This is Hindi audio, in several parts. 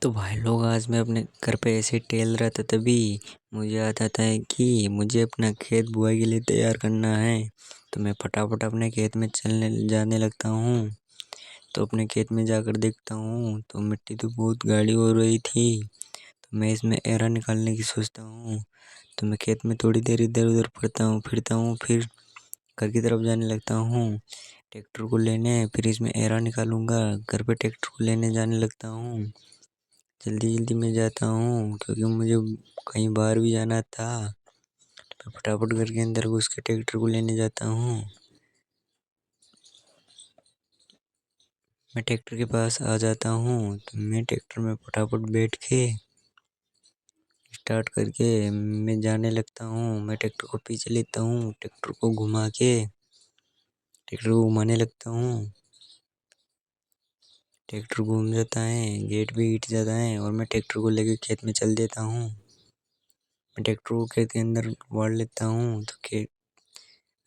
तो भाई लोग, आज मैं अपने घर पे ऐसे टहल रहा था, तभी मुझे याद आता है कि मुझे अपना खेत बुआई के लिए तैयार करना है। तो मैं फटाफट अपने खेत में चलने जाने लगता हूँ। तो अपने खेत में जाकर देखता हूँ तो मिट्टी तो बहुत गाढ़ी हो रही थी। तो मैं इसमें एरा निकालने की सोचता हूँ। तो मैं खेत में थोड़ी देर इधर उधर फिरता हूँ, फिर घर की तरफ जाने लगता हूँ ट्रैक्टर को लेने। फिर इसमें एरा निकालूंगा, घर पे ट्रैक्टर को लेने जाने लगता हूँ। जल्दी जल्दी में जाता हूँ क्योंकि मुझे कहीं बाहर भी जाना था। तो फटाफट घर के अंदर घुस के ट्रैक्टर को लेने जाता हूँ। मैं ट्रैक्टर के पास आ जाता हूँ तो मैं ट्रैक्टर में फटाफट बैठ के स्टार्ट करके मैं जाने लगता हूँ। मैं ट्रैक्टर को पीछे लेता हूँ, ट्रैक्टर को घुमा के ट्रैक्टर को घुमाने लगता हूँ। ट्रैक्टर घूम जाता है, गेट भी हिट जाता है और मैं ट्रैक्टर को लेके खेत में चल देता हूँ। मैं ट्रैक्टर को खेत के अंदर वाड़ लेता हूँ तो खेत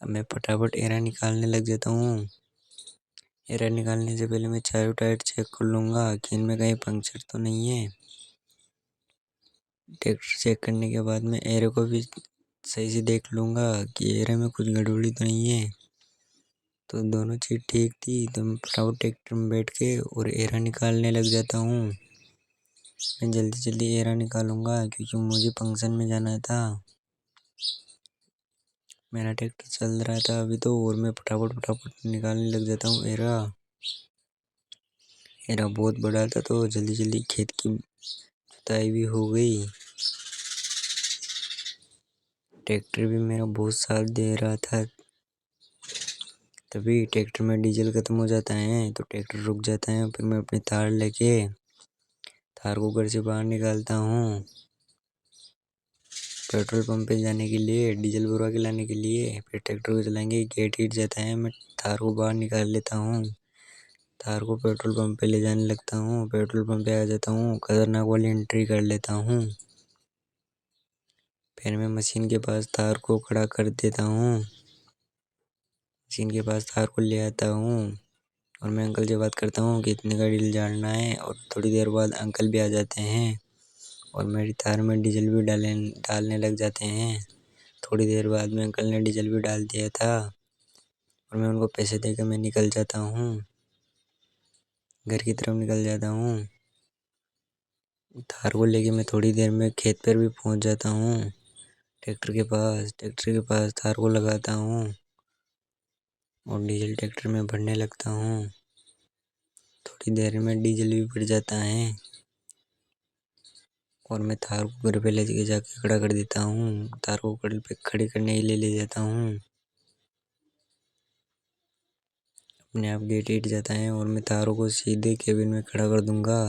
अब मैं फटाफट एरा निकालने लग जाता हूँ। एरा निकालने से पहले मैं चारों टायर चेक कर लूँगा कि इनमें कहीं पंक्चर तो नहीं है। ट्रैक्टर चेक करने के बाद मैं एरे को भी सही से देख लूँगा कि एरे में कुछ गड़बड़ी तो नहीं है। तो दोनों चीज़ ठीक थी तो मैं फटाफट ट्रैक्टर में बैठ के और एरा निकालने लग जाता हूँ। मैं जल्दी जल्दी एरा निकालूँगा क्योंकि मुझे फंक्शन में जाना था। मेरा ट्रैक्टर चल रहा था अभी तो, और मैं फटाफट निकालने लग जाता हूँ एरा। एरा बहुत बड़ा था तो जल्दी जल्दी खेत की जुताई भी हो गई। ट्रैक्टर भी मेरा बहुत साथ दे रहा था। तभी ट्रैक्टर में डीजल खत्म हो जाता है तो ट्रैक्टर रुक जाता है। फिर मैं अपनी थार लेके थार को घर से बाहर निकालता हूँ पेट्रोल पंप पे जाने के लिए, डीजल भरवा के लाने के लिए। फिर ट्रैक्टर को चलाएंगे, गेट हिट जाता है, मैं थार को बाहर निकाल लेता हूँ। थार को पेट्रोल पंप पे ले जाने लगता हूँ। पेट्रोल पंप पे आ जाता हूँ, खतरनाक वाली एंट्री कर लेता हूँ। फिर मैं मशीन के पास थार को खड़ा कर देता हूँ। मशीन के पास थार को ले आता हूँ और मैं अंकल से बात करता हूँ कि इतने का डीजल डालना है। और थोड़ी देर बाद अंकल भी आ जाते हैं और मेरी थार में डीजल भी डालने लग जाते हैं। थोड़ी देर बाद में अंकल ने डीजल भी डाल दिया था और मैं उनको पैसे देकर मैं निकल जाता हूँ, घर की तरफ निकल जाता हूँ। थार को लेके मैं थोड़ी देर में खेत पर भी पहुँच जाता हूँ। ट्रैक्टर के पास थार को लगाता हूँ और डीजल ट्रैक्टर में भरने लगता हूँ। थोड़ी देर में डीजल भी भर जाता है और मैं थार को घर पे ले जाके खड़ा कर देता हूँ। थार को घर पे खड़ी करने के लिए ले जाता हूँ। अपने आप गेट हिट जाता है और मैं थारों को सीधे केबिन में खड़ा कर दूंगा।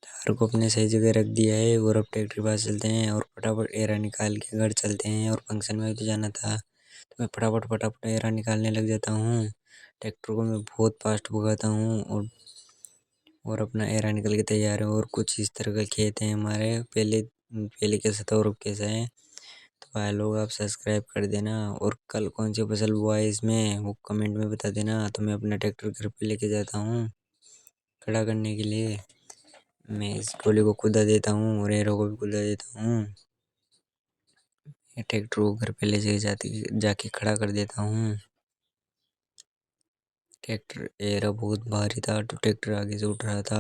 थार को अपने सही जगह रख दिया है और अब ट्रैक्टर के पास चलते हैं और फटाफट एरा निकाल के घर चलते हैं। और फंक्शन में भी तो जाना था तो मैं फटाफट एरा निकालने लग जाता हूँ। ट्रैक्टर को मैं बहुत फास्ट भगाता हूँ और अपना एरा निकल के तैयार है। और कुछ इस तरह के खेत हैं हमारे, पहले कैसा था और अब कैसा है। तो भाई लोग, आप सब्सक्राइब कर देना और कल कौन सी फसल बुआ है इसमें वो कमेंट में बता देना। तो मैं अपना ट्रैक्टर घर पे लेके जाता हूँ खड़ा करने के लिए। मैं इस ट्रॉली को कुदा देता हूँ और एरो को भी कुदा देता हूँ। ट्रैक्टर को घर पे ले जाके खड़ा कर देता हूँ। ट्रैक्टर एरा बहुत भारी था तो ट्रैक्टर आगे से उठ रहा था।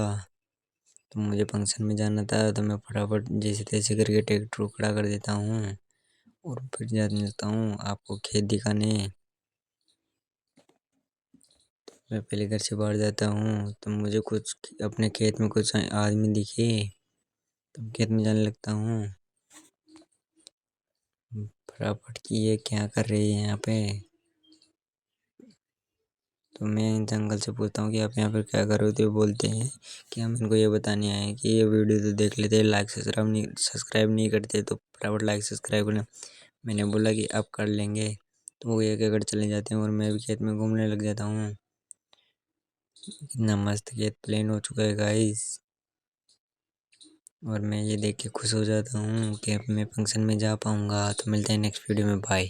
तो मुझे फंक्शन में जाना था तो मैं फटाफट जैसे तैसे करके ट्रैक्टर को खड़ा कर देता हूँ और फिर जाने लगता हूँ आपको खेत दिखाने। मैं पहले घर से बाहर जाता हूँ तो मुझे कुछ अपने खेत में कुछ आदमी दिखे तो खेत में जाने लगता हूँ। फटाफट कि ये क्या कर रही है यहाँ पे। तो मैं इन अंकल से पूछता हूँ कि आप यहाँ पर क्या कर रहे हो। तो बोलते हैं कि हम इनको ये बताने आए हैं कि ये वीडियो तो देख लेते, लाइक सब्सक्राइब नहीं करते तो फटाफट लाइक सब्सक्राइब करना। मैंने बोला कि आप कर लेंगे तो वो ये कहकर चले जाते हैं और मैं भी खेत में घूमने लग जाता हूँ। कितना मस्त खेत प्लेन हो चुका है गाइस। और मैं ये देख के खुश हो जाता हूँ कि अब मैं फंक्शन में जा पाऊँगा। तो मिलते हैं नेक्स्ट वीडियो में, बाय।